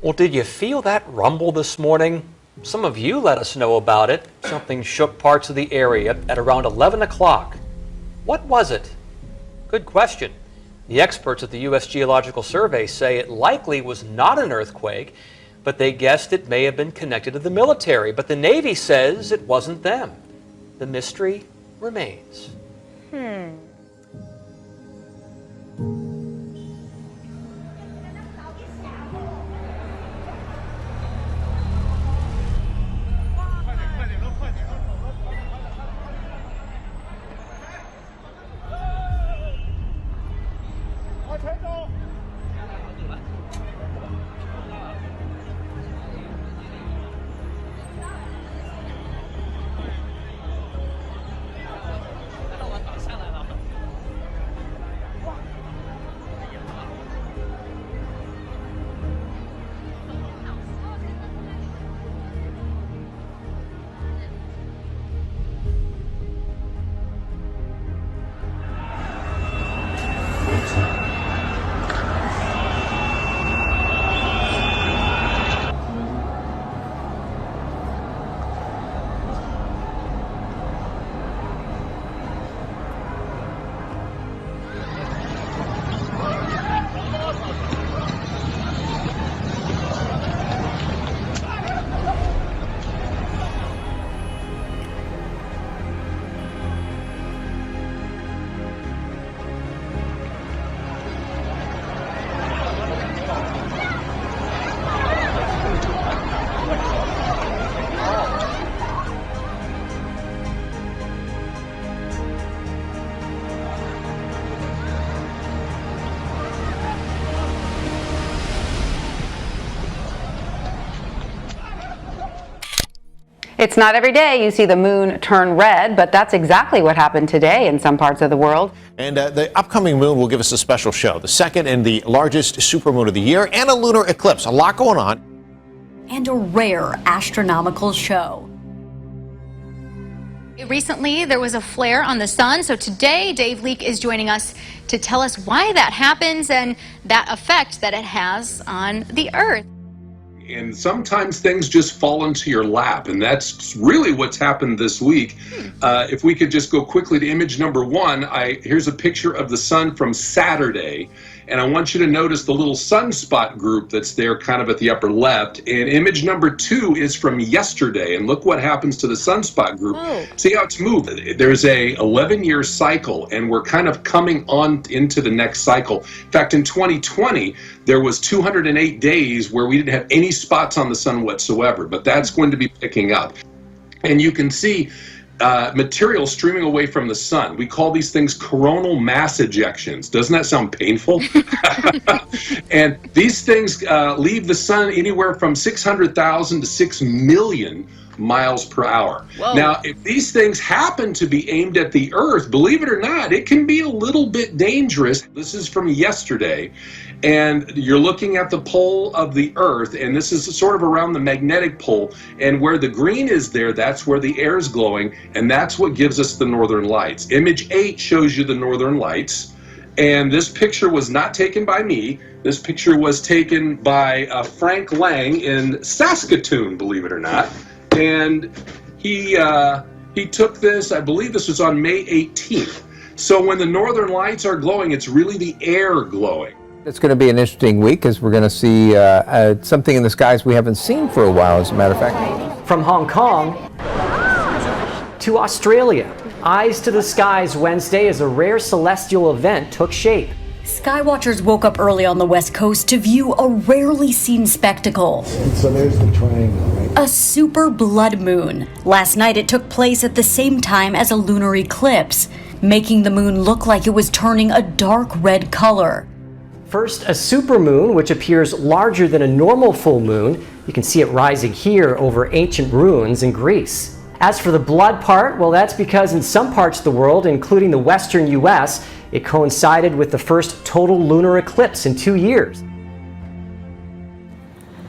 Well, did you feel that rumble this morning? Some of you let us know about it. Something shook parts of the area at around 11 o'clock. What was it? Good question. The experts at the U.S. Geological Survey say it likely was not an earthquake, but they guessed it may have been connected to the military. But the Navy says it wasn't them. The mystery remains. It's not every day you see the moon turn red, but that's exactly what happened today in some parts of the world. And the upcoming moon will give us a special show, the second and the largest supermoon of the year, and a lunar eclipse. A lot going on. And a rare astronomical show. Recently, there was a flare on the sun, so today Dave Leake is joining us to tell us why that happens and that effect that it has on the Earth. And sometimes things just fall into your lap, and that's really what's happened this week. If we could just go quickly to image number one, here's a picture of the sun from Saturday, and I want you to notice the little sunspot group that's there kind of at the upper left. And image number two is from yesterday, and look what happens to the sunspot group. See how it's moved. There's a 11-year cycle, and we're kind of coming on into the next cycle. In fact, in 2020, there was 208 days where we didn't have any spots on the sun whatsoever, but that's going to be picking up. And you can see material streaming away from the sun. We call these things coronal mass ejections. Doesn't that sound painful? And these things leave the sun anywhere from 600,000 to 6 million miles per hour. Whoa. Now, if these things happen to be aimed at the Earth, believe it or not, it can be a little bit dangerous. This is from yesterday, and you're looking at the pole of the Earth, and this is sort of around the magnetic pole, and where the green is there, that's where the air is glowing, and that's what gives us the northern lights. Image 8 shows you the northern lights, and this picture was not taken by me. This picture was taken by Frank Lang in Saskatoon, believe it or not. And he took this, I believe this was on May 18th. So when the northern lights are glowing, it's really the air glowing. It's going to be an interesting week because we're going to see something in the skies we haven't seen for a while, as a matter of fact. From Hong Kong to Australia, eyes to the skies Wednesday as a rare celestial event took shape. Skywatchers woke up early on the West Coast to view a rarely seen spectacle. And so there's the triangle, right? A super blood moon. Last night it took place at the same time as a lunar eclipse, making the moon look like it was turning a dark red color. First, a supermoon, which appears larger than a normal full moon. You can see it rising here over ancient ruins in Greece. As for the blood part, well, that's because in some parts of the world, including the western US, it coincided with the first total lunar eclipse in 2 years.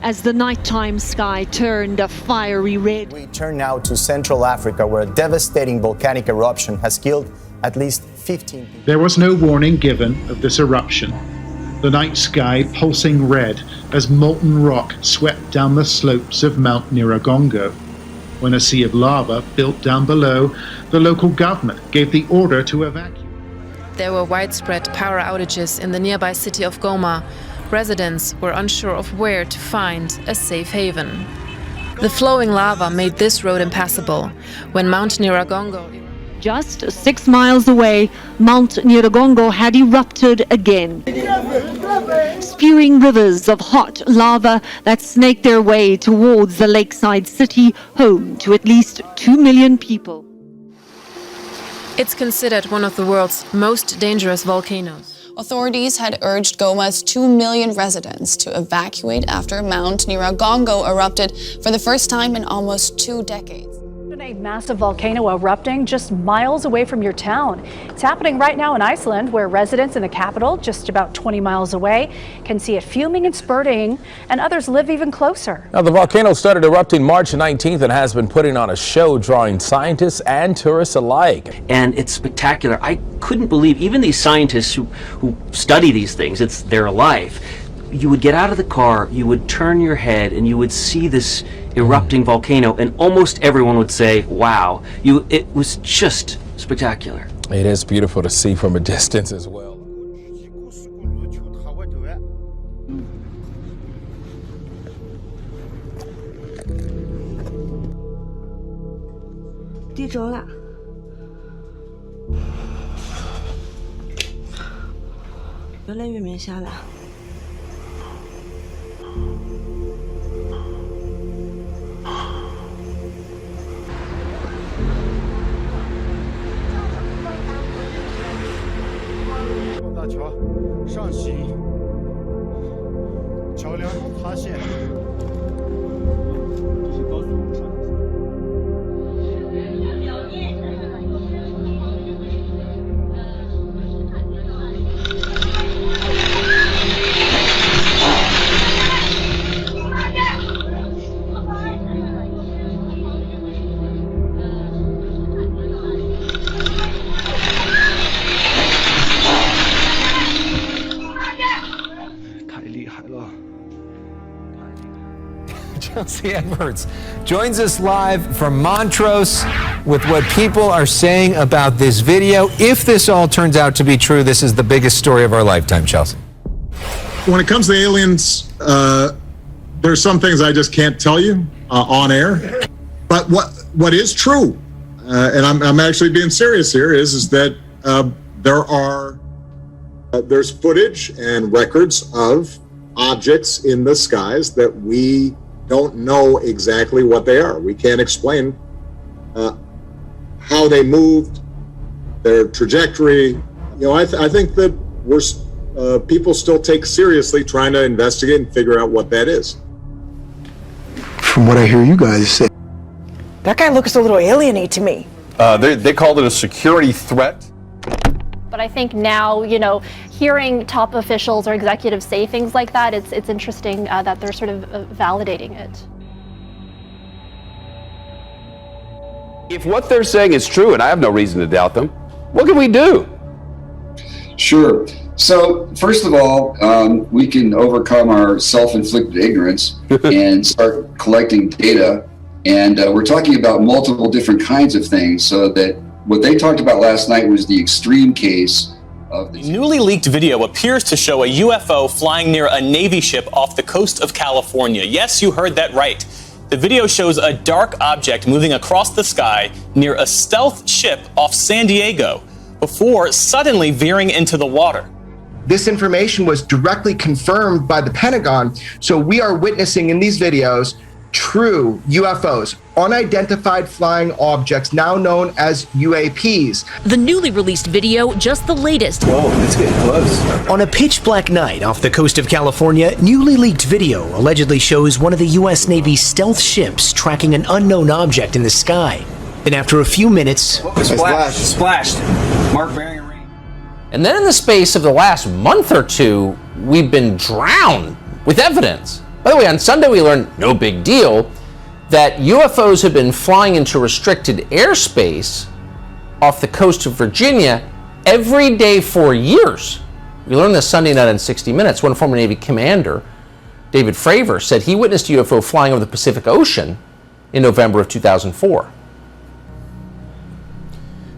As the nighttime sky turned a fiery red. We turn now to Central Africa, where a devastating volcanic eruption has killed at least 15 people. There was no warning given of this eruption. the night sky pulsing red as molten rock swept down the slopes of Mount Nyiragongo. When a sea of lava built down below, the local government gave the order to evacuate. There were widespread power outages in the nearby city of Goma. Residents were unsure of where to find a safe haven. The flowing lava made this road impassable. When Mount Nyiragongo... Just 6 miles away, Mount Nyiragongo had erupted again, spewing rivers of hot lava that snaked their way towards the lakeside city, home to at least 2 million people. It's considered one of the world's most dangerous volcanoes. Authorities had urged Goma's 2 million residents to evacuate after Mount Nyiragongo erupted for the first time in almost 2 decades. A massive volcano erupting just miles away from your town. It's happening right now in Iceland, where residents in the capital, just about 20 miles away, can see it fuming and spurting, and others live even closer. Now, the volcano started erupting March 19th and has been putting on a show, drawing scientists and tourists alike. And it's spectacular. I couldn't believe, even these scientists who study these things, it's their life. You would get out of the car, you would turn your head, and you would see this erupting volcano, and almost everyone would say, wow. It was just spectacular. It is beautiful to see from a distance as well. Chelsea Edwards joins us live from Montrose with what people are saying about this video. If this all turns out to be true, this is the biggest story of our lifetime, Chelsea. When it comes to aliens, there's some things I just can't tell you on air. But what is true, and I'm actually being serious here, is that there's footage and records of objects in the skies that we don't know exactly what they are. We can't explain how they moved, their trajectory. You know, I think that people still take seriously trying to investigate and figure out what that is. From what I hear you guys say, that guy looks a little alien-y to me. They called it a security threat. But I think now, you know, hearing top officials or executives say things like that, it's interesting that they're sort of validating it. If what they're saying is true, and I have no reason to doubt them, what can we do? Sure. So, first of all, we can overcome our self-inflicted ignorance and start collecting data. And we're talking about multiple different kinds of things, so that what they talked about last night was the extreme case of the newly leaked video appears to show a UFO flying near a Navy ship off the coast of California. Yes, you heard that right. The video shows a dark object moving across the sky near a stealth ship off San Diego before suddenly veering into the water. This information was directly confirmed by the Pentagon, so we are witnessing in these videos true UFOs, unidentified flying objects, now known as UAPs. The newly released video, just the latest. Whoa, it's getting close. On a pitch black night off the coast of California, newly leaked video allegedly shows one of the U.S. Navy's stealth ships tracking an unknown object in the sky. Then after a few minutes... Splashed. Mark bearing a ring. And then in the space of the last month or two, we've been drowned with evidence. By the way, on Sunday we learned, no big deal, that UFOs have been flying into restricted airspace off the coast of Virginia every day for years. We learned this Sunday night on 60 Minutes. One former Navy commander, David Fravor, said he witnessed a UFO flying over the Pacific Ocean in November of 2004.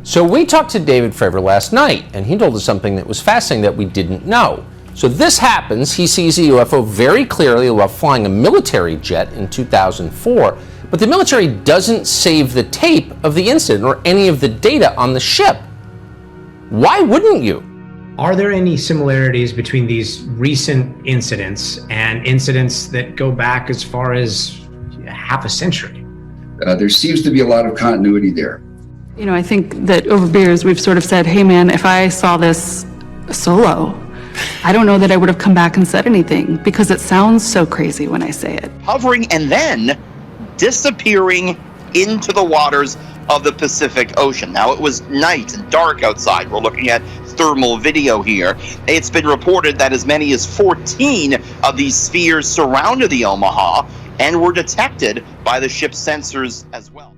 So we talked to David Fravor last night, and he told us something that was fascinating that we didn't know. So this happens. He sees a UFO very clearly while flying a military jet in 2004, but the military doesn't save the tape of the incident or any of the data on the ship. Why wouldn't you? Are there any similarities between these recent incidents and incidents that go back as far as half a century? There seems to be a lot of continuity there. You know, I think that over beers we've sort of said, hey man, if I saw this solo, I don't know that I would have come back and said anything because it sounds so crazy when I say it. Hovering and then disappearing into the waters of the Pacific Ocean. Now, it was night and dark outside. We're looking at thermal video here. It's been reported that as many as 14 of these spheres surrounded the Omaha and were detected by the ship's sensors as well.